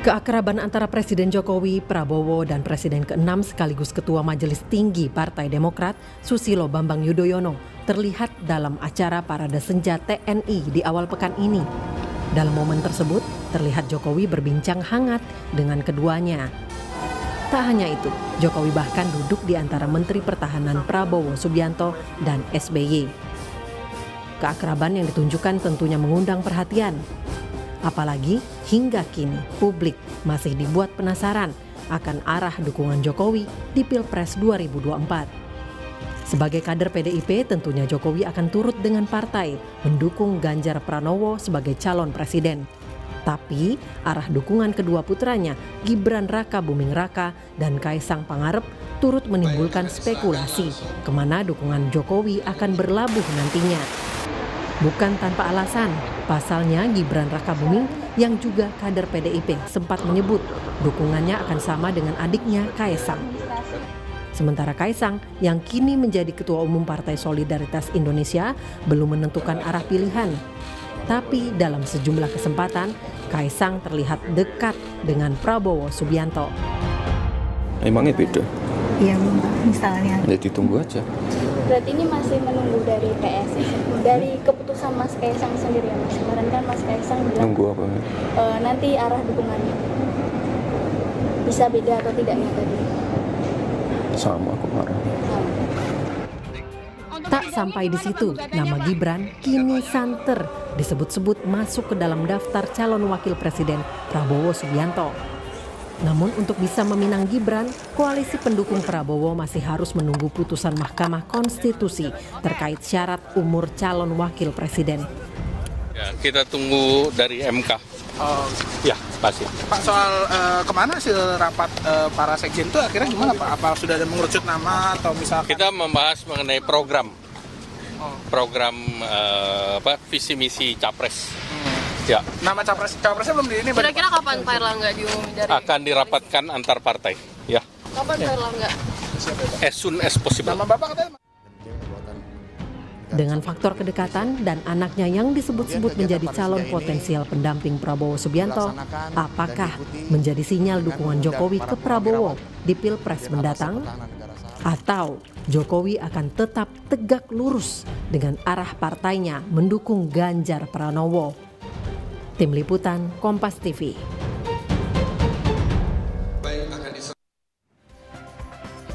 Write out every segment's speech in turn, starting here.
Keakraban antara Presiden Jokowi, Prabowo, dan Presiden ke-6 sekaligus Ketua Majelis Tinggi Partai Demokrat, Susilo Bambang Yudhoyono, terlihat dalam acara Parade Senja TNI di awal pekan ini. Dalam momen tersebut, terlihat Jokowi berbincang hangat dengan keduanya. Tak hanya itu, Jokowi bahkan duduk di antara Menteri Pertahanan Prabowo Subianto dan SBY. Keakraban yang ditunjukkan tentunya mengundang perhatian. Apalagi hingga kini publik masih dibuat penasaran akan arah dukungan Jokowi di Pilpres 2024. Sebagai kader PDIP, tentunya Jokowi akan turut dengan partai mendukung Ganjar Pranowo sebagai calon presiden. Tapi arah dukungan kedua putranya, Gibran Rakabuming Raka dan Kaisang Pangarep, turut menimbulkan spekulasi kemana dukungan Jokowi akan berlabuh nantinya. Bukan tanpa alasan, pasalnya Gibran Rakabuming yang juga kader PDIP sempat menyebut dukungannya akan sama dengan adiknya Kaisang. Sementara Kaisang yang kini menjadi Ketua Umum Partai Solidaritas Indonesia belum menentukan arah pilihan. Tapi dalam sejumlah kesempatan, Kaisang terlihat dekat dengan Prabowo Subianto. Emangnya beda? Iya, misalnya. Ya ditunggu aja. Berarti ini masih menunggu dari PSI, dari keputusan Mas Kaisang sendiri ya Mas. Kemarin kan Mas Kaisang bilang Nunggu apa? Nanti arah dukungannya bisa beda atau tidaknya tadi. Sama kemarin. Tak sampai di situ, nama Gibran kini santer disebut-sebut masuk ke dalam daftar calon wakil presiden Prabowo Subianto. Namun untuk bisa meminang Gibran, koalisi pendukung Prabowo masih harus menunggu putusan Mahkamah Konstitusi terkait syarat umur calon wakil presiden. Ya, kita tunggu dari MK. Ya, pasti. Pak, soal kemana hasil rapat para sekjen itu akhirnya gimana Pak? Apa sudah ada mengerucut nama atau misalkan? Kita membahas mengenai program visi misi capres. Ya. Nama capresnya belum di ini. Kira-kira kapan Pak Erlangga diumumin dari? Akan dirapatkan antar partai. Ya. Kapan Pak Erlangga? As soon as possible. Nama Bapak katanya. Dengan faktor kedekatan dan anaknya yang disebut-sebut menjadi calon potensial pendamping Prabowo Subianto, apakah menjadi sinyal dukungan Jokowi ke Prabowo di Pilpres mendatang? Atau Jokowi akan tetap tegak lurus dengan arah partainya mendukung Ganjar Pranowo? Tim Liputan Kompas TV.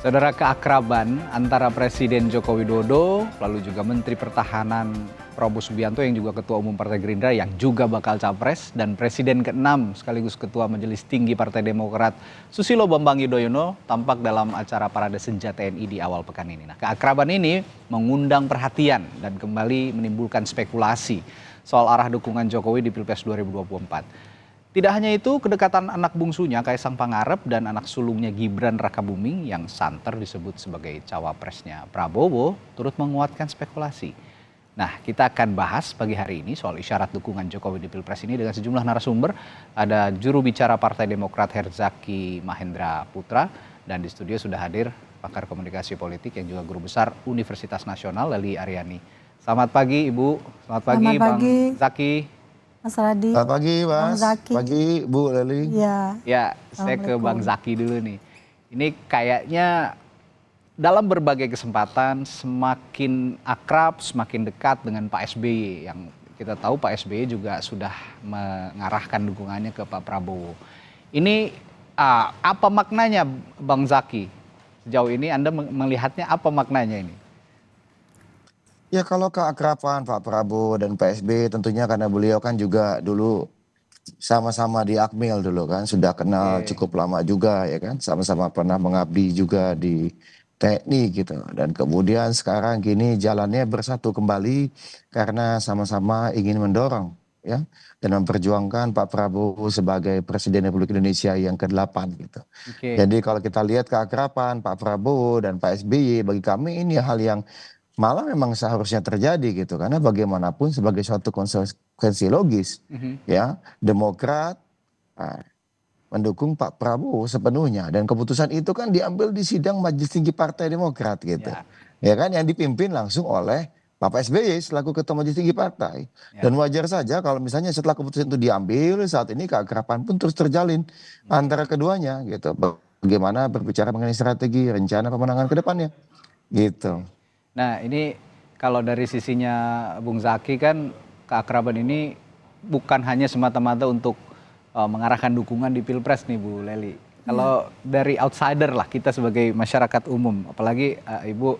Saudara, keakraban antara Presiden Joko Widodo lalu juga Menteri Pertahanan Prabowo Subianto yang juga Ketua Umum Partai Gerindra yang juga bakal capres dan Presiden ke-6 sekaligus Ketua Majelis Tinggi Partai Demokrat Susilo Bambang Yudhoyono tampak dalam acara Parade Senja TNI di awal pekan ini. Nah, keakraban ini mengundang perhatian dan kembali menimbulkan spekulasi soal arah dukungan Jokowi di Pilpres 2024. Tidak hanya itu, kedekatan anak bungsunya Kaisang Pangarep dan anak sulungnya Gibran Rakabuming yang santer disebut sebagai cawapresnya Prabowo turut menguatkan spekulasi. Nah, kita akan bahas pagi hari ini soal isyarat dukungan Jokowi di Pilpres ini dengan sejumlah narasumber. Ada juru bicara Partai Demokrat Herzaki Mahendra Putra dan di studio sudah hadir pakar komunikasi politik yang juga guru besar Universitas Nasional Lely Aryani. Selamat pagi Ibu, selamat pagi Bang Zaki. Mas Radi. Selamat pagi Mas, pagi Bu Lely. Ya, saya ke Bang Zaki dulu nih. Ini kayaknya dalam berbagai kesempatan semakin akrab, semakin dekat dengan Pak SBY. Yang kita tahu Pak SBY juga sudah mengarahkan dukungannya ke Pak Prabowo. Ini apa maknanya Bang Zaki? Sejauh ini Anda melihatnya apa maknanya ini? Ya kalau keakraban Pak Prabowo dan Pak SBY tentunya karena beliau kan juga dulu sama-sama di Akmil dulu kan. Sudah kenal cukup lama juga ya kan. Sama-sama pernah mengabdi juga di TNI gitu. Dan kemudian sekarang gini jalannya bersatu kembali karena sama-sama ingin mendorong ya. Dan memperjuangkan Pak Prabowo sebagai Presiden Republik Indonesia yang ke-8 gitu. Jadi kalau kita lihat keakraban Pak Prabowo dan Pak SBY bagi kami ini hal yang malah memang seharusnya terjadi gitu karena bagaimanapun sebagai suatu konsekuensi logis ya Demokrat mendukung Pak Prabowo sepenuhnya dan keputusan itu kan diambil di sidang Majelis Tinggi Partai Demokrat gitu ya kan yang dipimpin langsung oleh Pak Bapak SBY selaku Ketua Majelis Tinggi Partai. Ya. Dan wajar saja kalau misalnya setelah keputusan itu diambil, saat ini keakraban pun terus terjalin antara keduanya gitu. Bagaimana berbicara mengenai strategi, rencana pemenangan ke depannya gitu. Nah ini kalau dari sisinya Bung Zaki kan keakraban ini bukan hanya semata-mata untuk mengarahkan dukungan di Pilpres nih Bu Leli. Kalau dari outsider lah kita sebagai masyarakat umum, apalagi Ibu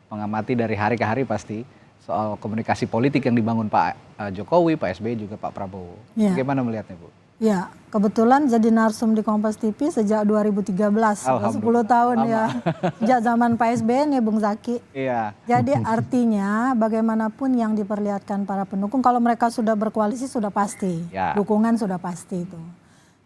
mengamati dari hari ke hari pasti soal komunikasi politik yang dibangun Pak Jokowi, Pak SBY juga Pak Prabowo. Ya. Bagaimana melihatnya Bu? Ya, kebetulan jadi narsum di Kompas TV sejak 2013, sudah 10 tahun ya. Sejak zaman Pak SBY nih Bung Zaki. Iya. Jadi artinya bagaimanapun yang diperlihatkan para pendukung, kalau mereka sudah berkoalisi sudah pasti, Ya. dukungan sudah pasti itu.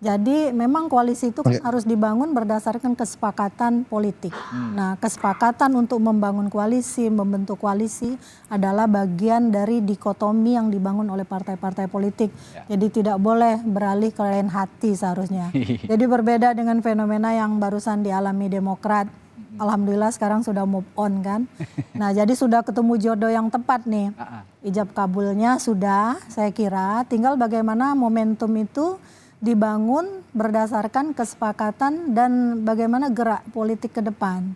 Jadi memang koalisi itu kan harus dibangun berdasarkan kesepakatan politik. Nah, kesepakatan untuk membangun koalisi, membentuk koalisi adalah bagian dari dikotomi yang dibangun oleh partai-partai politik. Jadi tidak boleh beralih ke lain hati seharusnya. Jadi berbeda dengan fenomena yang barusan dialami Demokrat. Alhamdulillah sekarang sudah move on kan. Nah, jadi sudah ketemu jodoh yang tepat nih. Ijab kabulnya sudah, saya kira. Tinggal bagaimana momentum itu dibangun berdasarkan kesepakatan dan bagaimana gerak politik ke depan.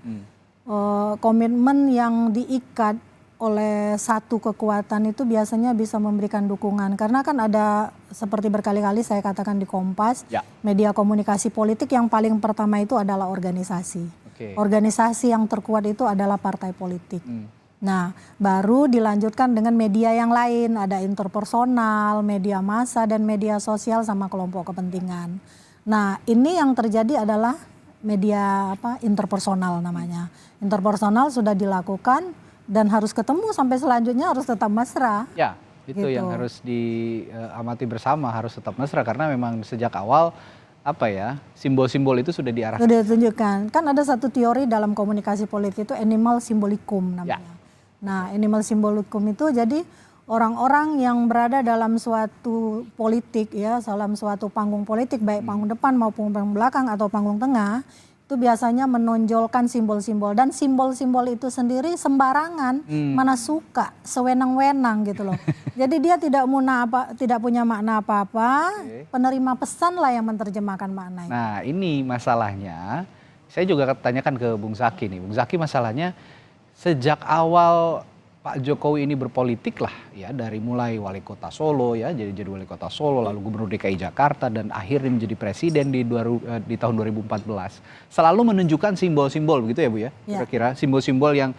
Komitmen yang diikat oleh satu kekuatan itu biasanya bisa memberikan dukungan. Karena kan ada seperti berkali-kali saya katakan di Kompas, media komunikasi politik yang paling pertama itu adalah organisasi. Organisasi yang terkuat itu adalah partai politik. Nah, baru dilanjutkan dengan media yang lain, ada interpersonal, media massa, dan media sosial sama kelompok kepentingan. Nah, ini yang terjadi adalah media interpersonal namanya. Interpersonal sudah dilakukan dan harus ketemu sampai selanjutnya harus tetap mesra. Ya, itu Gitu. yang harus diamati bersama, harus tetap mesra karena memang sejak awal simbol-simbol itu sudah diarahkan. Sudah ditunjukkan. Kan ada satu teori dalam komunikasi politik itu animal symbolikum namanya. Nah, animal symbolikum itu jadi orang-orang yang berada dalam suatu politik ya, dalam suatu panggung politik baik panggung depan maupun panggung belakang atau panggung tengah, itu biasanya menonjolkan simbol-simbol dan simbol-simbol itu sendiri sembarangan, mana suka, sewenang-wenang gitu loh. Jadi dia tidak punya makna apa-apa, penerima pesan lah yang menerjemahkan makna itu. Nah, ini masalahnya. Saya juga tanyakan ke Bung Zaki nih. Bung Zaki, masalahnya sejak awal Pak Jokowi ini berpolitik lah ya, dari mulai wali kota Solo ya, jadi wali kota Solo, lalu gubernur DKI Jakarta dan akhirnya menjadi presiden di tahun 2014. Selalu menunjukkan simbol-simbol begitu ya Bu ya? Kira-kira simbol-simbol yang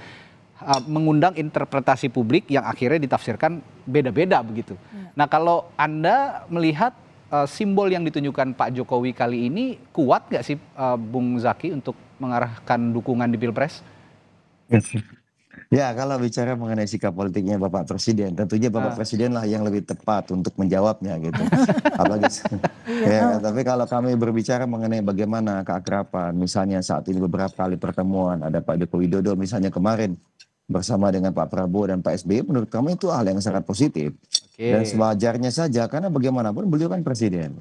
mengundang interpretasi publik yang akhirnya ditafsirkan beda-beda begitu. Nah, kalau Anda melihat simbol yang ditunjukkan Pak Jokowi kali ini kuat nggak sih Bung Zaki untuk mengarahkan dukungan di Pilpres? Ya, kalau bicara mengenai sikap politiknya Bapak Presiden, tentunya Bapak Presiden lah yang lebih tepat untuk menjawabnya gitu. Apalagi, tapi kalau kami berbicara mengenai bagaimana keakraban, misalnya saat ini beberapa kali pertemuan, ada Pak Joko Widodo misalnya kemarin bersama dengan Pak Prabowo dan Pak SBY, menurut kami itu hal yang sangat positif. Dan sewajarnya saja, karena bagaimanapun beliau kan presiden.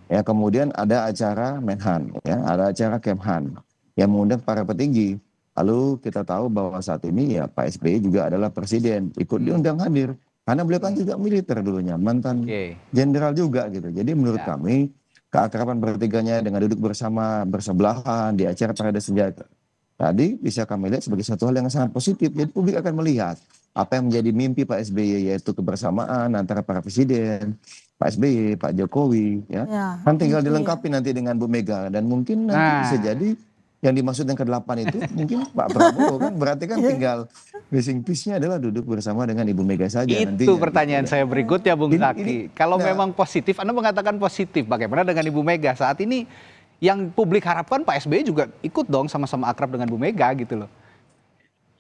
Ya, kemudian ada acara Menhan, ya, ada acara Kemhan yang mengundang para petinggi. Lalu kita tahu bahwa saat ini ya Pak SBY juga adalah presiden, ikut diundang hadir. Karena beliau kan juga militer dulunya, mantan jenderal juga gitu. Jadi menurut kami keakraban bertiganya dengan duduk bersebelahan di acara parade senjata tadi bisa kami lihat sebagai satu hal yang sangat positif. Jadi publik akan melihat apa yang menjadi mimpi Pak SBY, yaitu kebersamaan antara para presiden, Pak SBY, Pak Jokowi. Ya. Kan tinggal dilengkapi nanti dengan Bu Mega. Dan mungkin nanti bisa jadi yang dimaksud yang ke-8 itu mungkin Pak Prabowo kan, berarti kan tinggal missing piece-nya adalah duduk bersama dengan Ibu Mega saja. Itu nantinya. pertanyaan saya berikutnya Bung Zaki. Kalau memang positif, Anda mengatakan positif, bagaimana dengan Ibu Mega? Saat ini yang publik harapkan Pak SBY juga ikut dong sama-sama akrab dengan Bu Mega gitu loh.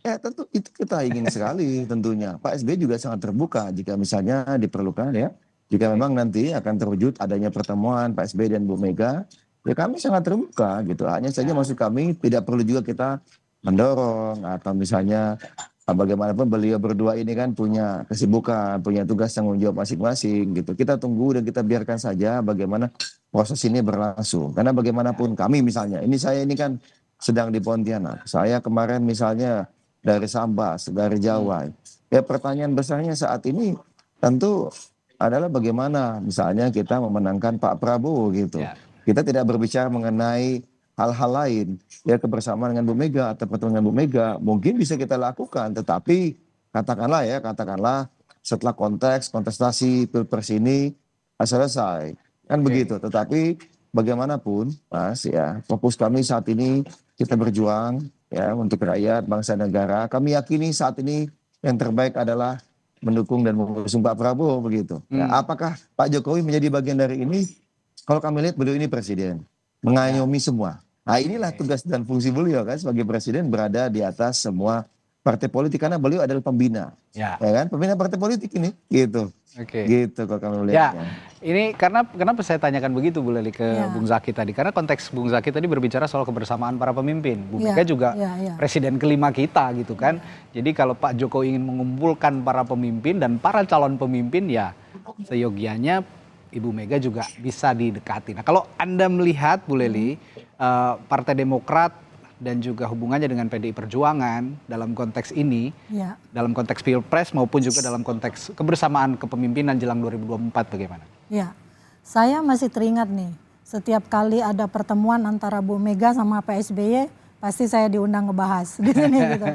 Ya tentu itu kita ingin sekali tentunya. Pak SBY juga sangat terbuka jika misalnya diperlukan ya. Jika memang nanti akan terwujud adanya pertemuan Pak SBY dan Bu Mega, ya kami sangat terbuka gitu. Hanya saja maksud kami tidak perlu juga kita mendorong atau misalnya bagaimanapun beliau berdua ini kan punya kesibukan, punya tugas tanggung jawab masing-masing gitu. Kita tunggu dan kita biarkan saja bagaimana proses ini berlangsung. Karena bagaimanapun kami misalnya, saya ini kan sedang di Pontianak. Saya kemarin misalnya dari Sambas, dari Jawa. Ya pertanyaan besarnya saat ini tentu adalah bagaimana misalnya kita memenangkan Pak Prabowo gitu. Ya. Kita tidak berbicara mengenai hal-hal lain. Ya kebersamaan dengan Bu Mega atau pertemuan dengan Bu Mega mungkin bisa kita lakukan. Tetapi katakanlah setelah kontestasi Pilpres ini selesai. Kan begitu. Tetapi bagaimanapun Mas ya, fokus kami saat ini kita berjuang ya untuk rakyat, bangsa, negara. Kami yakini saat ini yang terbaik adalah mendukung dan mengusung Pak Prabowo begitu. Ya, apakah Pak Jokowi menjadi bagian dari ini? Kalau kami lihat beliau ini presiden, mengayomi semua. Nah inilah tugas dan fungsi beliau kan sebagai presiden berada di atas semua partai politik karena beliau adalah pembina. Ya kan? Pembina partai politik ini gitu. Gitu kalau kami melihatnya. Ya, ini kenapa saya tanyakan begitu Bu Lely ke Bung Zaki tadi? Karena konteks Bung Zaki tadi berbicara soal kebersamaan para pemimpin. Bu Mega juga presiden kelima kita gitu kan. Jadi kalau Pak Jokowi ingin mengumpulkan para pemimpin dan para calon pemimpin ya seyogianya Ibu Mega juga bisa didekati. Nah kalau Anda melihat Bu Lely, Partai Demokrat dan juga hubungannya dengan PDI Perjuangan dalam konteks ini, dalam konteks Pilpres maupun juga dalam konteks kebersamaan kepemimpinan jelang 2024 bagaimana? Ya, saya masih teringat nih, setiap kali ada pertemuan antara Bu Mega sama Pak SBY, pasti saya diundang ngebahas di sini gitu.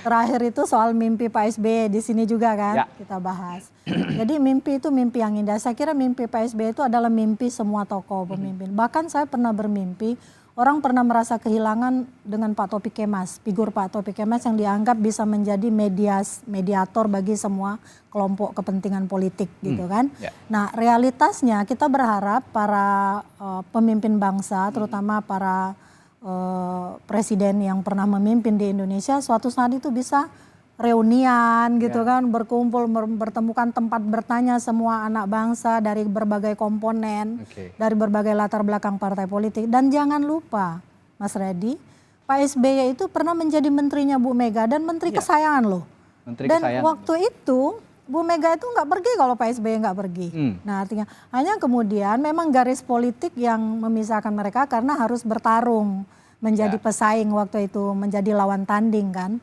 Terakhir itu soal mimpi Pak SBY di sini juga kan kita bahas. Jadi mimpi itu mimpi yang indah. Saya kira mimpi Pak SBY itu adalah mimpi semua tokoh pemimpin. Bahkan saya pernah bermimpi, orang pernah merasa kehilangan dengan Pak Taufik Kemas, figur Pak Taufik Kemas yang dianggap bisa menjadi mediator bagi semua kelompok kepentingan politik gitu kan. Nah realitasnya kita berharap para pemimpin bangsa, terutama para presiden yang pernah memimpin di Indonesia suatu saat itu bisa reunian gitu kan, berkumpul, bertemukan tempat bertanya semua anak bangsa dari berbagai komponen, dari berbagai latar belakang partai politik. Dan jangan lupa Mas Reddy, Pak SBY itu pernah menjadi menterinya Bu Mega dan menteri kesayangan loh. Waktu itu Bu Mega itu nggak pergi kalau Pak SBY nggak pergi. Nah artinya hanya kemudian memang garis politik yang memisahkan mereka karena harus bertarung menjadi pesaing waktu itu, menjadi lawan tanding kan.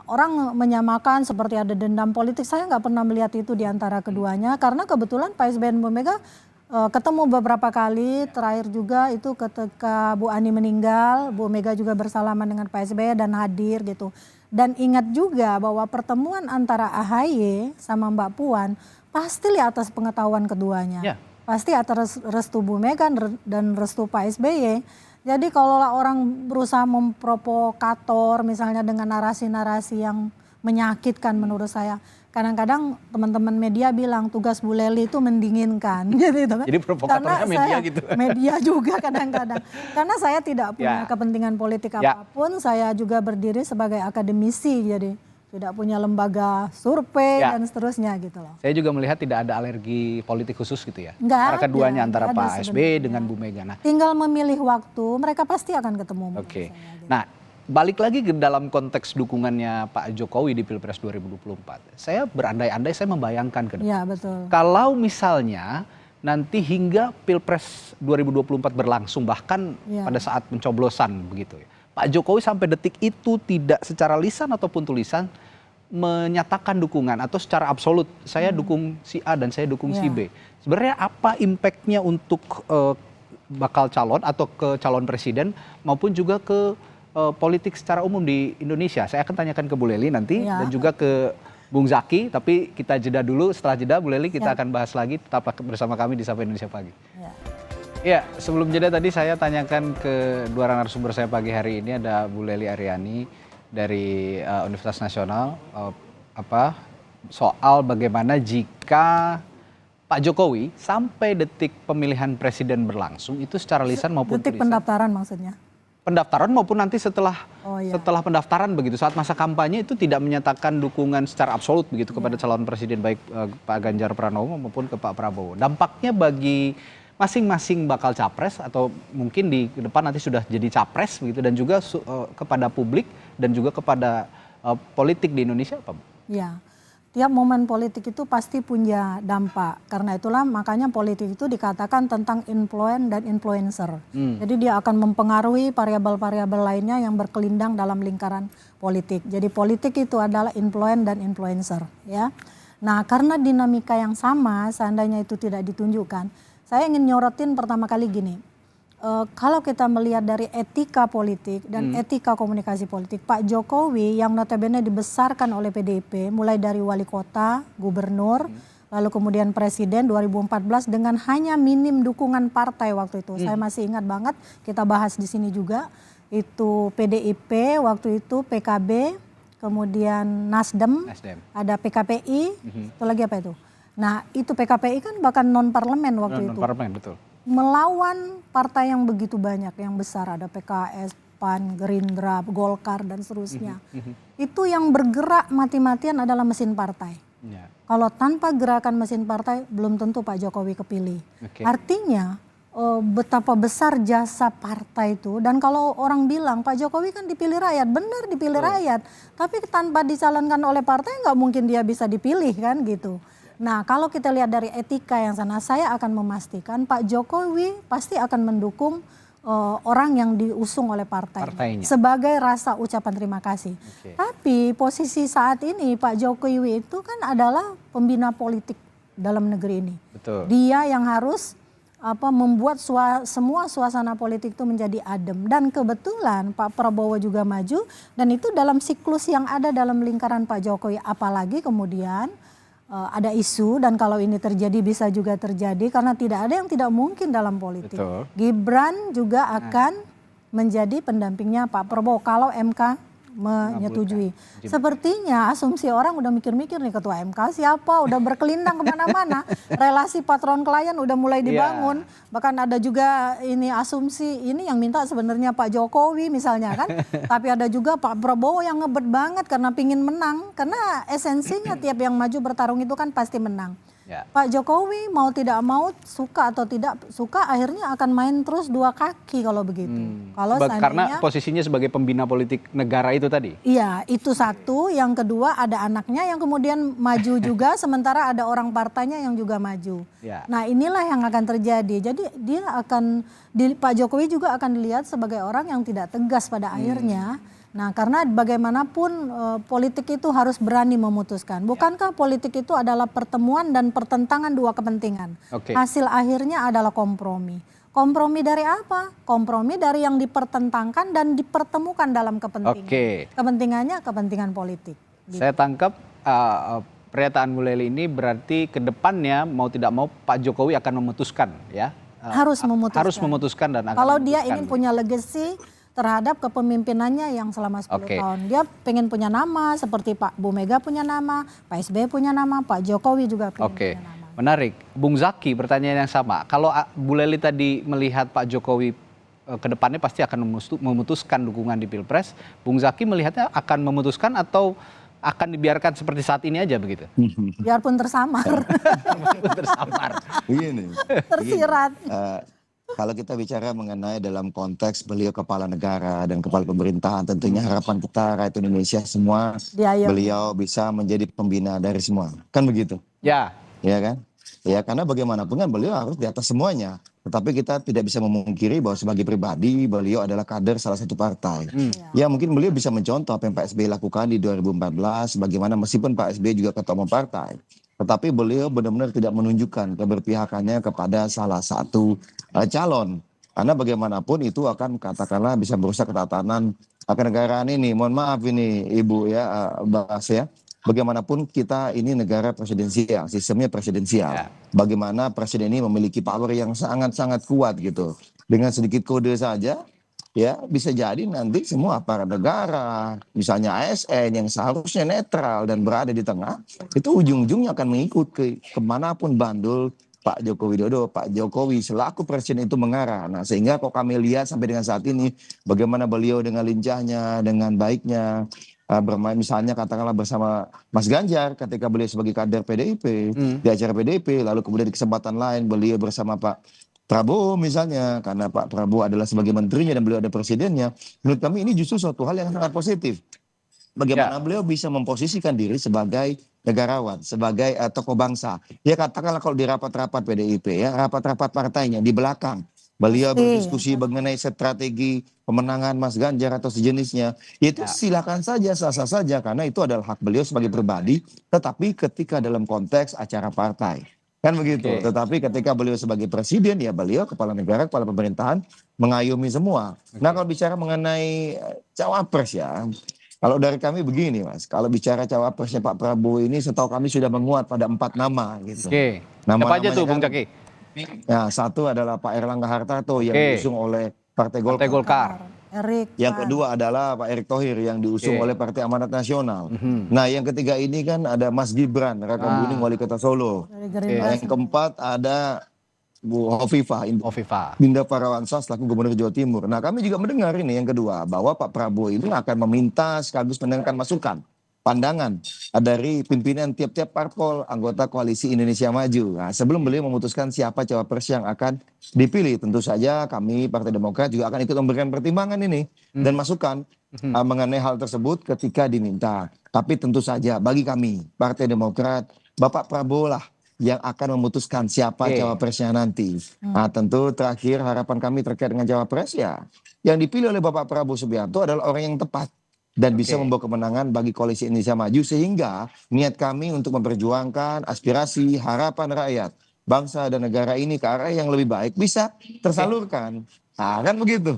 Orang menyamakan seperti ada dendam politik, saya nggak pernah melihat itu di antara keduanya karena kebetulan Pak SBY dan Bu Mega ketemu beberapa kali, terakhir juga itu ketika Bu Ani meninggal, Bu Mega juga bersalaman dengan Pak SBY dan hadir gitu. Dan ingat juga bahwa pertemuan antara AHY sama Mbak Puan pasti di atas pengetahuan keduanya. Pasti atas restu Bu Mega dan restu Pak SBY. Jadi kalau orang berusaha memprovokator misalnya dengan narasi-narasi yang menyakitkan menurut saya. Kadang-kadang teman-teman media bilang tugas Bu Lely itu mendinginkan. Jadi provokatornya media gitu. Media juga kadang-kadang. Karena saya tidak punya kepentingan politik apapun. Saya juga berdiri sebagai akademisi. Jadi tidak punya lembaga survei dan seterusnya gitu loh. Saya juga melihat tidak ada alergi politik khusus gitu ya. Enggak antara keduanya, antara Pak SBY dengan ya. Bu Mega. Nah, tinggal memilih waktu, mereka pasti akan ketemu. Oke. Nah, balik lagi ke dalam konteks dukungannya Pak Jokowi di Pilpres 2024. Saya berandai-andai, saya membayangkan ke depan. Ya, betul. Kalau misalnya nanti hingga Pilpres 2024 berlangsung, bahkan pada saat pencoblosan begitu ya. Pak Jokowi sampai detik itu tidak secara lisan ataupun tulisan menyatakan dukungan atau secara absolut saya dukung si A dan saya dukung si B. Sebenarnya apa impactnya untuk bakal calon atau ke calon presiden maupun juga ke politik secara umum di Indonesia? Saya akan tanyakan ke Bu Lely nanti dan juga ke Bung Zaki, tapi kita jeda dulu. Setelah jeda Bu Lely kita akan bahas lagi, tetap bersama kami di Sapa Indonesia Pagi. Ya, sebelum jeda tadi saya tanyakan ke dua narasumber saya pagi hari ini, ada Bu Lely Aryani dari Universitas Nasional, soal bagaimana jika Pak Jokowi sampai detik pemilihan presiden berlangsung itu secara lisan maupun detik tulisan. Pendaftaran maksudnya? Pendaftaran maupun nanti setelah pendaftaran begitu, saat masa kampanye itu tidak menyatakan dukungan secara absolut begitu kepada calon presiden baik Pak Ganjar Pranowo maupun ke Pak Prabowo. Dampaknya bagi masing-masing bakal capres atau mungkin di depan nanti sudah jadi capres begitu dan juga kepada publik dan juga kepada politik di Indonesia apa? Ya, tiap momen politik itu pasti punya dampak. Karena itulah makanya politik itu dikatakan tentang influence dan influencer. Jadi dia akan mempengaruhi variabel-variabel lainnya yang berkelindang dalam lingkaran politik. Jadi politik itu adalah influence dan influencer, ya. Nah, karena dinamika yang sama, seandainya itu tidak ditunjukkan, saya ingin nyorotin pertama kali gini. Kalau kita melihat dari etika politik dan etika komunikasi politik, Pak Jokowi yang notabene dibesarkan oleh PDIP, mulai dari wali kota, gubernur, lalu kemudian presiden 2014 dengan hanya minim dukungan partai waktu itu. Saya masih ingat banget, kita bahas di sini juga, itu PDIP, waktu itu PKB, kemudian Nasdem. Ada PKPI, itu lagi apa itu? Nah, itu PKPI kan bahkan non parlemen waktu itu. Non-parlemen, betul. Melawan partai yang begitu banyak, yang besar, ada PKS, PAN, Gerindra, Golkar dan seterusnya. Itu yang bergerak mati-matian adalah mesin partai. Kalau tanpa gerakan mesin partai belum tentu Pak Jokowi kepilih. Artinya betapa besar jasa partai itu, dan kalau orang bilang Pak Jokowi kan dipilih rakyat, benar dipilih rakyat, tapi tanpa dicalonkan oleh partai nggak mungkin dia bisa dipilih kan gitu. Nah, kalau kita lihat dari etika yang sana, saya akan memastikan Pak Jokowi pasti akan mendukung orang yang diusung oleh partainya sebagai rasa ucapan terima kasih. Tapi posisi saat ini Pak Jokowi itu kan adalah pembina politik dalam negeri ini. Dia yang harus membuat semua suasana politik itu menjadi adem. Dan kebetulan Pak Prabowo juga maju, dan itu dalam siklus yang ada dalam lingkaran Pak Jokowi. Apalagi kemudian ada isu, dan kalau ini terjadi bisa juga terjadi karena tidak ada yang tidak mungkin dalam politik. Gibran juga akan menjadi pendampingnya Pak Prabowo kalau MK menyetujui. Sepertinya asumsi orang udah mikir-mikir nih ketua MK siapa, udah berkelindang kemana-mana. Relasi patron klien udah mulai dibangun. Bahkan ada juga ini asumsi ini yang minta sebenarnya Pak Jokowi misalnya kan. Tapi ada juga Pak Prabowo yang ngebet banget karena pingin menang. Karena esensinya tiap yang maju bertarung itu kan pasti menang. Pak Jokowi mau tidak mau, suka atau tidak suka, akhirnya akan main terus dua kaki kalau begitu. Kalau karena posisinya sebagai pembina politik negara itu tadi. Iya, itu satu. Yang kedua ada anaknya yang kemudian maju juga, sementara ada orang partainya yang juga maju. Nah, inilah yang akan terjadi. Jadi dia akan, Pak Jokowi juga akan dilihat sebagai orang yang tidak tegas pada akhirnya. Nah, karena bagaimanapun politik itu harus berani memutuskan. Bukankah politik itu adalah pertemuan dan pertentangan dua kepentingan? Hasil akhirnya adalah kompromi. Kompromi dari apa? Kompromi dari yang dipertentangkan dan dipertemukan dalam kepentingan. Kepentingannya kepentingan politik. Gitu. Saya tangkap pernyataan Bu Lely ini berarti ke depannya mau tidak mau Pak Jokowi akan memutuskan, ya. Harus memutuskan. Harus memutuskan dan akan kalau memutuskan. Dia ingin punya legacy terhadap kepemimpinannya yang selama 10 tahun. Dia pengen punya nama seperti Pak Bu Mega punya nama, Pak SBY punya nama, Pak Jokowi juga punya nama. Menarik. Bung Zaki, pertanyaan yang sama. Kalau Bu Lely tadi melihat Pak Jokowi ke depannya pasti akan memutuskan dukungan di Pilpres, Bung Zaki melihatnya akan memutuskan atau akan dibiarkan seperti saat ini aja begitu? Biarpun tersamar. Begini. Tersirat. Kalau kita bicara mengenai dalam konteks beliau kepala negara dan kepala pemerintahan, tentunya harapan kita rakyat Indonesia semua beliau bisa menjadi pembina dari semua. Kan begitu? Ya kan? Ya, karena bagaimanapun kan beliau harus di atas semuanya. Tetapi kita tidak bisa memungkiri bahwa sebagai pribadi beliau adalah kader salah satu partai. Ya, mungkin beliau bisa mencontoh apa yang Pak SBY lakukan di 2014, bagaimana meskipun Pak SBY juga ketua umum partai. Tetapi beliau benar-benar tidak menunjukkan keberpihakannya kepada salah satu calon. Karena bagaimanapun itu akan katakanlah bisa merusak ketatanan kenegaraan ini. Mohon maaf ini Ibu ya, Bas ya. Bagaimanapun kita ini negara presidensial, sistemnya presidensial. Bagaimana presiden ini memiliki power yang sangat-sangat kuat gitu. Dengan sedikit kode saja, ya bisa jadi nanti semua aparat negara, misalnya ASN yang seharusnya netral dan berada di tengah, itu ujung-ujungnya akan mengikut kemanapun bandul Pak Joko Widodo, Pak Jokowi selaku presiden itu mengarah. Nah, sehingga kok kami lihat sampai dengan saat ini bagaimana beliau dengan lincahnya, dengan baiknya bermain, misalnya katakanlah bersama Mas Ganjar ketika beliau sebagai kader PDIP di acara PDIP, lalu kemudian di kesempatan lain beliau bersama Pak Prabowo misalnya, karena Pak Prabowo adalah sebagai menterinya dan beliau ada presidennya. Menurut kami ini justru suatu hal yang sangat positif. Bagaimana beliau bisa memposisikan diri sebagai negarawan, sebagai tokoh bangsa. Ya katakanlah kalau di rapat-rapat PDIP ya, rapat-rapat partainya di belakang. Beliau berdiskusi mengenai strategi pemenangan Mas Ganjar atau sejenisnya. Itu silakan saja, sah-sah saja karena itu adalah hak beliau sebagai pribadi. Tetapi ketika dalam konteks acara partai. Kan begitu. Tetapi ketika beliau sebagai presiden ya beliau kepala negara, kepala pemerintahan mengayomi semua. Nah kalau bicara mengenai cawapres ya. Kalau dari kami begini Mas. Kalau bicara cawapresnya Pak Prabowo ini setahu kami sudah menguat pada 4 nama gitu. Apa aja tuh Bung Zaki? Ya, satu adalah Pak Erlangga Hartarto yang diusung oleh Partai Golkar. Yang kedua adalah Pak Erick Thohir yang diusung oleh Partai Amanat Nasional. Nah, yang ketiga ini kan ada Mas Gibran, Raka Buming Wali Kota Solo. Yang keempat ada Bu Hovifah Indah Parawansa selaku Gubernur Jawa Timur. Nah, kami juga mendengar ini yang kedua bahwa Pak Prabowo ini akan meminta sekaligus mendengarkan masukan, pandangan dari pimpinan tiap-tiap parpol anggota koalisi Indonesia Maju. Nah, sebelum beliau memutuskan siapa cawapres yang akan dipilih, tentu saja kami Partai Demokrat juga akan ikut memberikan pertimbangan ini dan masukan mengenai hal tersebut ketika diminta. Tapi tentu saja bagi kami Partai Demokrat, Bapak Prabowo lah yang akan memutuskan siapa cawapresnya nanti. Nah, tentu terakhir harapan kami terkait dengan cawapres ya, yang dipilih oleh Bapak Prabowo Subianto adalah orang yang tepat dan bisa membawa kemenangan bagi koalisi Indonesia Maju sehingga niat kami untuk memperjuangkan aspirasi harapan rakyat bangsa dan negara ini ke arah yang lebih baik bisa tersalurkan. Nah, kan begitu.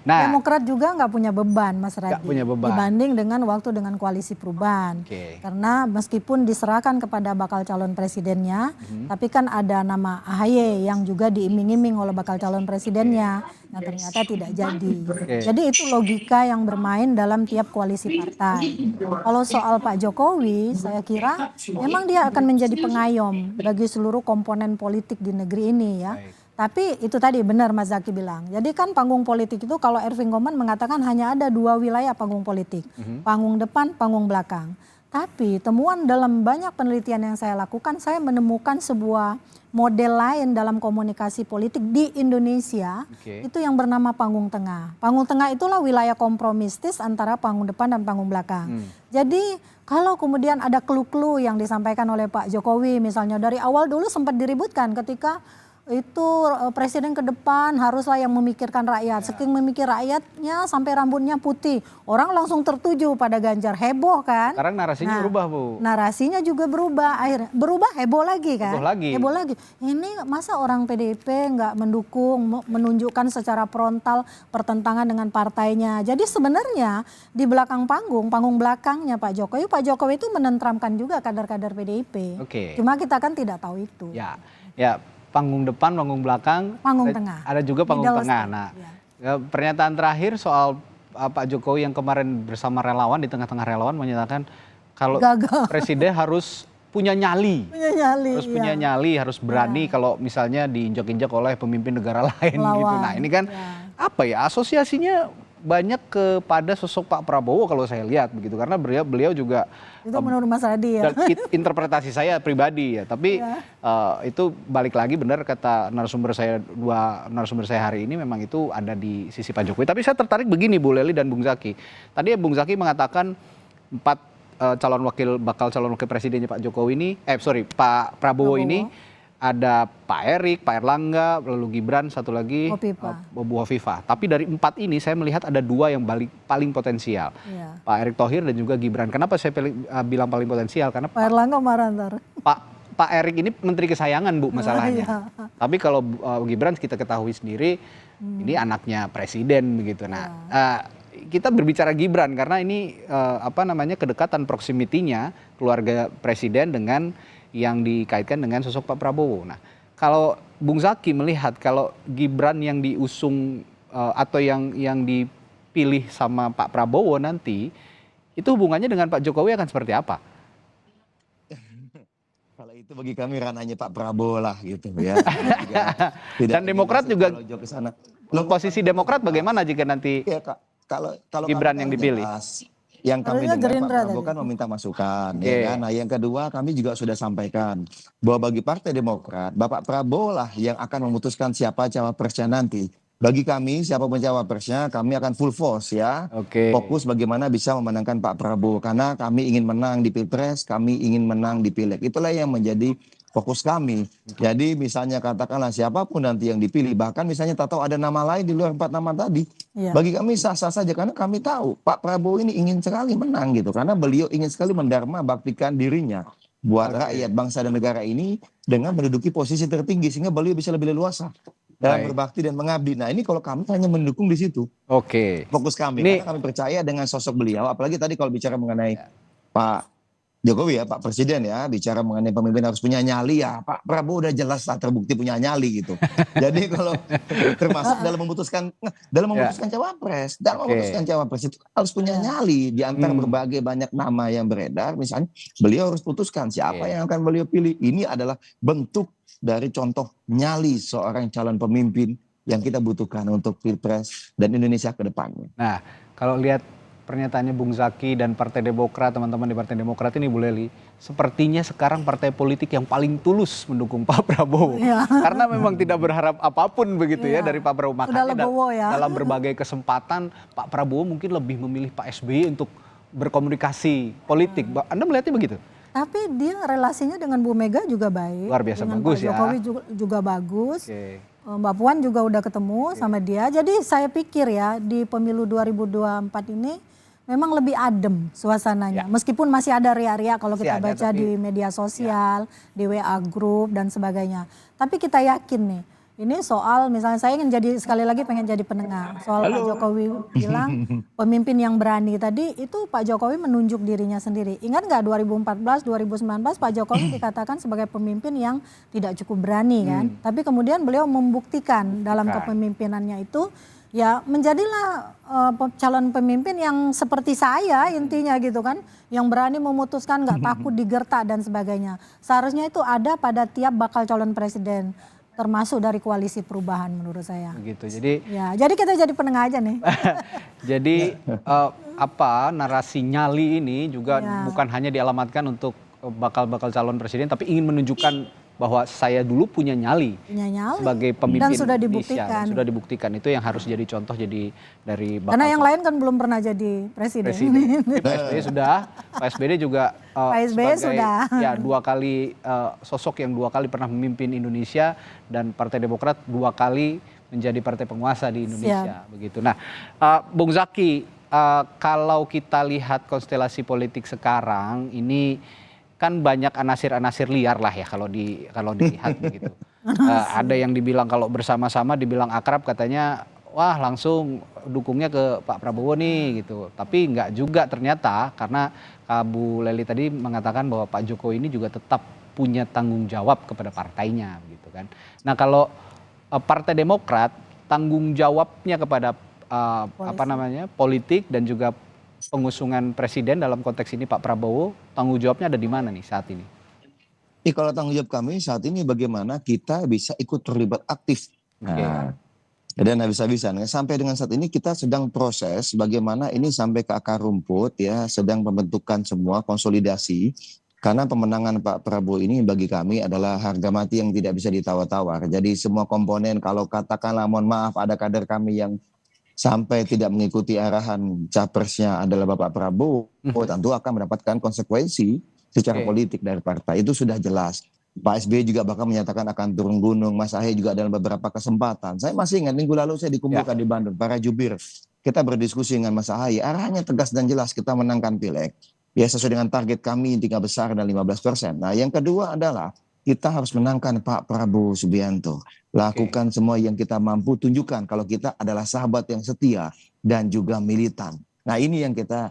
Nah, Demokrat juga nggak punya beban, Mas Radhi, dibanding dengan waktu dengan koalisi perubahan. Karena meskipun diserahkan kepada bakal calon presidennya, tapi kan ada nama AHY yang juga diiming-iming oleh bakal calon presidennya, yang ternyata tidak jadi. Jadi itu logika yang bermain dalam tiap koalisi partai. Kalau soal Pak Jokowi, saya kira memang dia akan menjadi pengayom bagi seluruh komponen politik di negeri ini ya. Tapi itu tadi benar Mas Zaki bilang. Jadi kan panggung politik itu kalau Erving Goman mengatakan hanya ada 2 wilayah panggung politik. Panggung depan, panggung belakang. Tapi temuan dalam banyak penelitian yang saya lakukan, saya menemukan sebuah model lain dalam komunikasi politik di Indonesia. Itu yang bernama panggung tengah. Panggung tengah itulah wilayah kompromistis antara panggung depan dan panggung belakang. Jadi kalau kemudian ada clue-clue yang disampaikan oleh Pak Jokowi misalnya dari awal dulu sempat diributkan ketika itu presiden ke depan haruslah yang memikirkan rakyat. Saking memikir rakyatnya sampai rambutnya putih. Orang langsung tertuju pada Ganjar. Heboh kan. Sekarang narasinya berubah Bu. Narasinya juga berubah. Akhirnya berubah heboh lagi kan. Heboh lagi. Ini masa orang PDIP nggak mendukung, menunjukkan secara frontal pertentangan dengan partainya. Jadi sebenarnya di belakang panggung belakangnya Pak Jokowi itu menentramkan juga kader-kader PDIP. Cuma kita kan tidak tahu itu. Ya. Panggung depan, panggung belakang, tengah. Ada juga panggung tengah. Nah, pernyataan terakhir soal Pak Jokowi yang kemarin bersama relawan di tengah-tengah relawan menyatakan kalau presiden harus punya nyali, punya nyali, harus berani kalau misalnya diinjak-injak oleh pemimpin negara lain gitu. Nah, ini kan apa ya asosiasinya banyak kepada sosok Pak Prabowo kalau saya lihat begitu karena beliau juga itu menurut Mas Radhi ya. Interpretasi saya pribadi ya, tapi itu balik lagi benar kata dua narasumber saya hari ini memang itu ada di sisi Pak Jokowi. Tapi saya tertarik begini Bu Leli dan Bung Zaki. Tadi Bung Zaki mengatakan 4 bakal calon wakil presidennya Pak Jokowi ini, Pak Prabowo ini ada Pak Erik, Pak Erlangga, lalu Gibran, satu lagi Bu Hovifah. Tapi dari 4 ini saya melihat ada 2 yang paling potensial. Pak Erick Thohir dan juga Gibran. Kenapa saya bilang paling potensial? Karena Pak Erlangga marah ntar. Pak Erik ini menteri kesayangan Bu masalahnya. Tapi kalau Gibran kita ketahui sendiri ini anaknya presiden begitu. Nah, kita berbicara Gibran karena ini kedekatan proximity-nya keluarga presiden dengan yang dikaitkan dengan sosok Pak Prabowo. Nah, kalau Bung Zaki melihat kalau Gibran yang diusung atau yang dipilih sama Pak Prabowo nanti, itu hubungannya dengan Pak Jokowi akan seperti apa? Kalau itu bagi kami ranahnya Pak Prabowo lah gitu ya. Dan Demokrat juga, posisi Demokrat bagaimana jika nanti Gibran yang dipilih? Yang kami dengar Pak Prabowo kan meminta masukan, ya kan? Nah yang kedua kami juga sudah sampaikan bahwa bagi Partai Demokrat, Bapak Prabowo lah yang akan memutuskan siapa cawapresnya nanti. bagi kami siapapun cawapresnya, kami akan full force ya. Oke. Fokus bagaimana bisa memenangkan Pak Prabowo. Karena kami ingin menang di Pilpres, kami ingin menang di Pileg. Itulah yang menjadi fokus kami. Jadi misalnya katakanlah siapapun nanti yang dipilih, bahkan misalnya tak tahu ada nama lain di luar 4 nama tadi. Iya. Bagi kami sah-sah saja karena kami tahu Pak Prabowo ini ingin sekali menang gitu. Karena beliau ingin sekali mendharma baktikan dirinya buat rakyat bangsa dan negara ini dengan menduduki posisi tertinggi sehingga beliau bisa lebih leluasa dalam Baik. berbakti dan mengabdi. Nah ini kalau kami hanya mendukung di situ Oke. fokus kami Ini- karena kami percaya dengan sosok beliau. Apalagi tadi kalau bicara mengenai Pak Jokowi ya, Pak Presiden ya, bicara mengenai pemimpin harus punya nyali ya. Pak Prabowo udah jelas lah terbukti punya nyali gitu. Jadi kalau termasuk dalam memutuskan cawapres, dalam Oke. memutuskan cawapres itu harus punya nyali di antara berbagai banyak nama yang beredar. Misalnya beliau harus putuskan siapa yang akan beliau pilih. Ini adalah bentuk dari contoh nyali seorang calon pemimpin yang kita butuhkan untuk Pilpres dan Indonesia ke depannya. Nah, kalau lihat pernyataannya Bung Zaki dan Partai Demokrat, teman-teman di Partai Demokrat ini Bu Leli, sepertinya sekarang partai politik yang paling tulus mendukung Pak Prabowo. Iya. Karena memang tidak berharap apapun begitu ya Iya. dari Pak Prabowo. Udah Makanya legowo ya. dalam berbagai kesempatan Pak Prabowo mungkin lebih memilih Pak SBY untuk berkomunikasi politik. Anda melihatnya begitu? Tapi dia relasinya dengan Bu Mega juga baik. Luar biasa dengan bagus Pak ya. Jokowi juga bagus. Oke. Mbak Puan juga udah ketemu sama dia. Jadi saya pikir ya di pemilu 2024 ini memang lebih adem suasananya. Ya. Meskipun masih ada ria-ria kalau Masih kita ada, baca tapi- di media sosial, di WA group dan sebagainya. Tapi kita yakin nih, ini soal misalnya saya ingin jadi sekali lagi pengen jadi penengah. Soal Pak Jokowi bilang pemimpin yang berani tadi itu Pak Jokowi menunjuk dirinya sendiri. Ingat nggak 2014, 2019 Pak Jokowi dikatakan sebagai pemimpin yang tidak cukup berani kan. Tapi kemudian beliau membuktikan dalam kepemimpinannya itu ya menjadilah calon pemimpin yang seperti saya intinya gitu kan. Yang berani memutuskan nggak takut digertak dan sebagainya. Seharusnya itu ada pada tiap bakal calon presiden. Termasuk dari koalisi perubahan menurut saya. Begitu. Jadi Ya, jadi kita jadi penengah aja nih. Jadi narasi nyali ini juga Ya. bukan hanya dialamatkan untuk bakal calon presiden, tapi ingin menunjukkan bahwa saya dulu punya nyali Punya nyali. sebagai pemimpin Dan sudah Indonesia. dibuktikan. Dan sudah dibuktikan. Itu yang harus jadi contoh jadi dari bakal Karena yang lain kan belum pernah jadi presiden. Tapi Pak SBY sudah, Pak SBY juga Pak SBY sebagai, sudah. ya 2 kali sosok yang 2 kali pernah memimpin Indonesia dan Partai Demokrat 2 kali menjadi partai penguasa di Indonesia begitu. Nah, Bung Zaki, kalau kita lihat konstelasi politik sekarang ini kan banyak anasir-anasir liar lah ya kalau dilihat begitu. Ada yang dibilang kalau bersama-sama dibilang akrab katanya wah langsung dukungnya ke Pak Prabowo nih gitu. Tapi enggak juga ternyata karena Bu Leli tadi mengatakan bahwa Pak Jokowi ini juga tetap punya tanggung jawab kepada partainya gitu kan. Nah, kalau Partai Demokrat tanggung jawabnya kepada politik dan juga pengusungan presiden dalam konteks ini Pak Prabowo, tanggung jawabnya ada di mana nih saat ini? Kalau tanggung jawab kami saat ini bagaimana kita bisa ikut terlibat aktif. Nah, dan habis-habisan sampai dengan saat ini kita sedang proses bagaimana ini sampai ke akar rumput ya, sedang pembentukan semua konsolidasi. Karena pemenangan Pak Prabowo ini bagi kami adalah harga mati yang tidak bisa ditawar-tawar. Jadi semua komponen kalau katakanlah mohon maaf ada kader kami yang sampai tidak mengikuti arahan capresnya adalah Bapak Prabowo, tentu akan mendapatkan konsekuensi secara politik dari partai. Itu sudah jelas. Pak SBY juga bahkan menyatakan akan turun gunung. Mas Ahy juga dalam beberapa kesempatan. Saya masih ingat minggu lalu saya dikumpulkan di Bandung, para jubir. Kita berdiskusi dengan Mas Ahy. Arahnya tegas dan jelas kita menangkan Pileg. Ya sesuai dengan target kami 3 besar dan 15%. Nah yang kedua adalah kita harus menangkan Pak Prabowo Subianto. Lakukan semua yang kita mampu, tunjukkan kalau kita adalah sahabat yang setia dan juga militan. Nah ini yang kita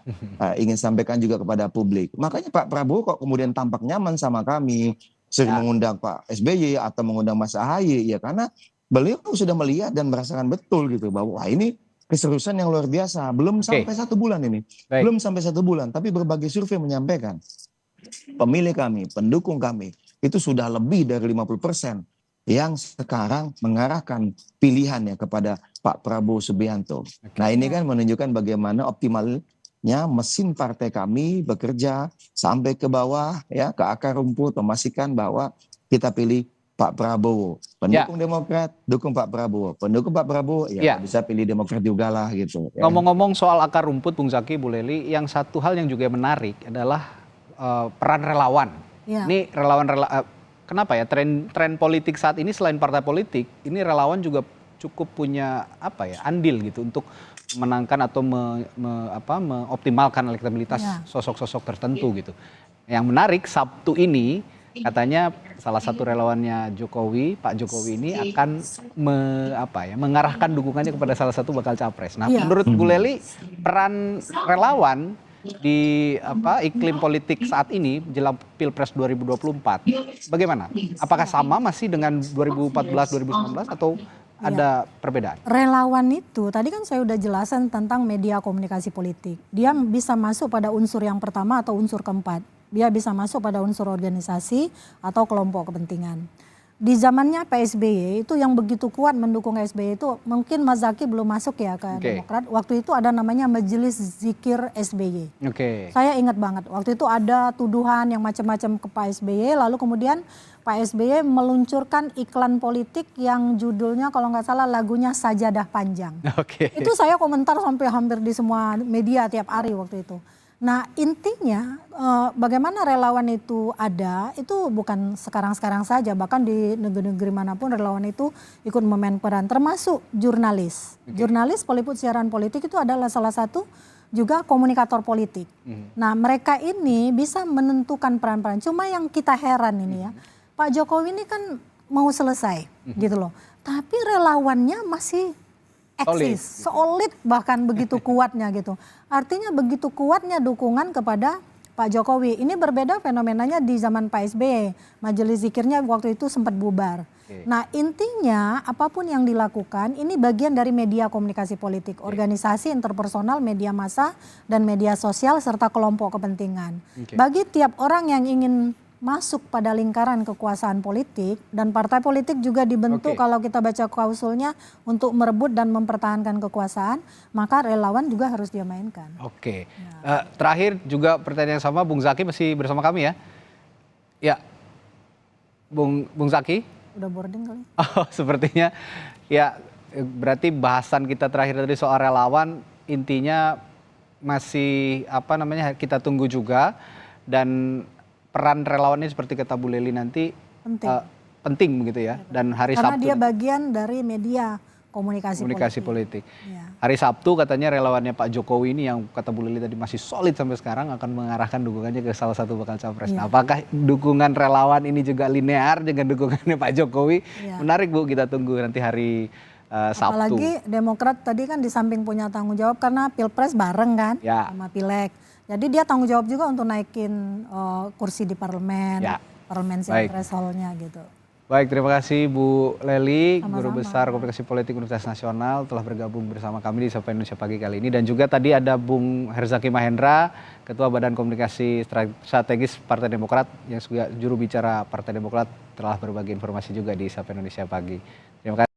ingin sampaikan juga kepada publik. Makanya Pak Prabowo kok kemudian tampak nyaman sama kami, sering mengundang Pak SBY atau mengundang Mas Ahy, ya karena beliau sudah melihat dan merasakan betul gitu bahwa wah ini keseriusan yang luar biasa. Belum sampai 1 bulan ini, belum sampai 1 bulan, tapi berbagai survei menyampaikan pemilih kami, pendukung kami itu sudah lebih dari 50% yang sekarang mengarahkan pilihannya kepada Pak Prabowo Subianto. Nah ini kan menunjukkan bagaimana optimalnya mesin partai kami bekerja sampai ke bawah ya ke akar rumput memastikan bahwa kita pilih Pak Prabowo. Pendukung Demokrat, dukung Pak Prabowo. Pendukung Pak Prabowo, ya bisa pilih Demokrat juga lah gitu. Ngomong-ngomong soal akar rumput, Bung Zaki, Bu Leli, yang satu hal yang juga menarik adalah peran relawan. Ini kenapa ya tren politik saat ini selain partai politik, ini relawan juga cukup punya andil gitu untuk memenangkan atau mengoptimalkan elektabilitas sosok-sosok tertentu gitu. Yang menarik Sabtu ini katanya salah satu relawannya Jokowi, Pak Jokowi ini akan mengarahkan dukungannya kepada salah satu bakal capres. Nah, menurut Bu Leli, peran relawan di iklim politik saat ini jelang Pilpres 2024 bagaimana? Apakah sama masih dengan 2014-2019 atau ada perbedaan? Relawan itu, tadi kan saya udah jelasin tentang media komunikasi politik. Dia bisa masuk pada unsur yang pertama atau unsur keempat. Dia bisa masuk pada unsur organisasi atau kelompok kepentingan. Di zamannya PSBY itu yang begitu kuat mendukung SBY itu, mungkin Mas Zaki belum masuk ya ke Demokrat. Waktu itu ada namanya Majelis Zikir SBY. Saya ingat banget, waktu itu ada tuduhan yang macam-macam ke Pak SBY, lalu kemudian Pak SBY meluncurkan iklan politik yang judulnya kalau nggak salah lagunya Sajadah Panjang. Itu saya komentar sampai hampir di semua media tiap hari waktu itu. Nah intinya bagaimana relawan itu ada, itu bukan sekarang-sekarang saja, bahkan di negeri-negeri manapun relawan itu ikut memain peran, termasuk jurnalis. Jurnalis peliput siaran politik itu adalah salah satu juga komunikator politik. Nah mereka ini bisa menentukan peran-peran, cuma yang kita heran ini ya, Pak Jokowi ini kan mau selesai gitu loh, tapi relawannya masih eksis, solid bahkan begitu kuatnya gitu. Artinya begitu kuatnya dukungan kepada Pak Jokowi. Ini berbeda fenomenanya di zaman Pak SBY. Majelis Zikirnya waktu itu sempat bubar. Nah intinya apapun yang dilakukan ini bagian dari media komunikasi politik. Organisasi interpersonal, media massa, dan media sosial serta kelompok kepentingan. Bagi tiap orang yang ingin masuk pada lingkaran kekuasaan politik, dan partai politik juga dibentuk kalau kita baca klausulnya untuk merebut dan mempertahankan kekuasaan, maka relawan juga harus dia mainkan. Terakhir juga pertanyaan yang sama, Bung Zaki masih bersama kami ya? Ya, Bung Zaki? Udah boarding kali? Sepertinya ya, berarti bahasan kita terakhir tadi soal relawan intinya masih kita tunggu juga, dan peran relawan ini seperti kata Bu Leli nanti penting begitu ya. Dan hari Karena Sabtu dia bagian dari media komunikasi politik. Hari Sabtu katanya relawannya Pak Jokowi ini yang kata Bu Leli tadi masih solid sampai sekarang akan mengarahkan dukungannya ke salah satu bakal capres. Nah, apakah dukungan relawan ini juga linear dengan dukungannya Pak Jokowi? Menarik Bu, kita tunggu nanti hari Sabtu. Apalagi Demokrat tadi kan di samping punya tanggung jawab karena Pilpres bareng kan sama Pileg. Jadi dia tanggung jawab juga untuk naikin kursi di parlemen, parlemen threshold-nya gitu. Baik, terima kasih Bu Leli, Guru Besar Komunikasi Politik Universitas Nasional telah bergabung bersama kami di Sapa Indonesia Pagi kali ini. Dan juga tadi ada Bung Herzaki Mahendra, Ketua Badan Komunikasi Strategis Partai Demokrat, yang juga juru bicara Partai Demokrat, telah berbagi informasi juga di Sapa Indonesia Pagi. Terima kasih.